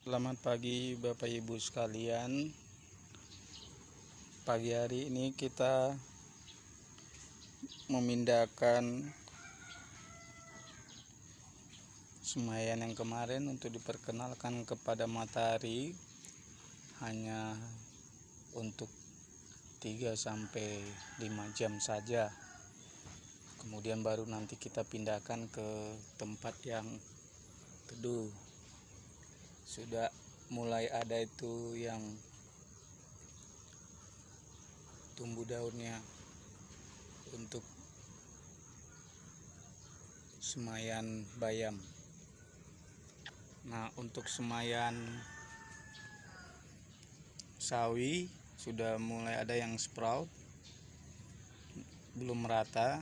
Selamat pagi Bapak Ibu sekalian. Pagi hari ini kita memindahkan semaian yang kemarin untuk diperkenalkan kepada matahari hanya untuk 3-5 jam saja. Kemudian baru nanti kita pindahkan ke tempat yang teduh. Sudah mulai ada itu yang tumbuh daunnya untuk semaian bayam. Nah, untuk semaian sawi sudah mulai ada yang sprout, belum merata.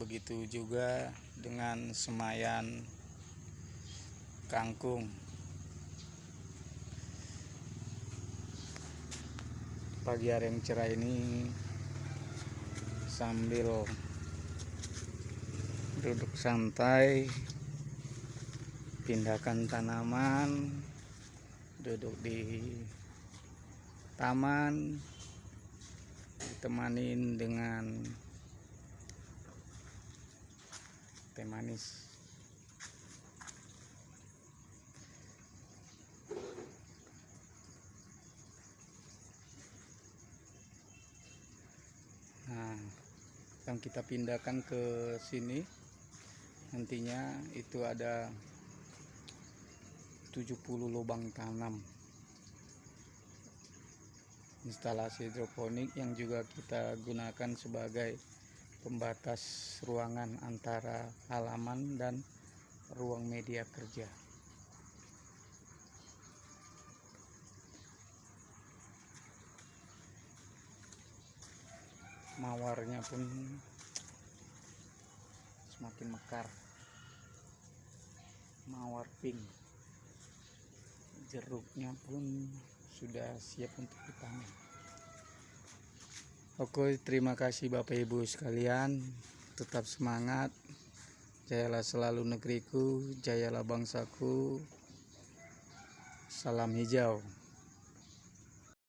Begitu juga dengan semaian kangkung. Pagi hari yang cerah ini sambil duduk santai, pindahkan tanaman, duduk di taman, ditemanin dengan teh manis. Nah, yang kita pindahkan ke sini nantinya itu ada 70 lubang tanam instalasi hidroponik yang juga kita gunakan sebagai pembatas ruangan antara halaman dan ruang media kerja. Mawarnya pun semakin mekar, mawar pink. Jeruknya pun sudah siap untuk dipanen. Oke, terima kasih Bapak Ibu sekalian. Tetap semangat. Jayalah selalu negeriku, jayalah bangsaku. Salam hijau.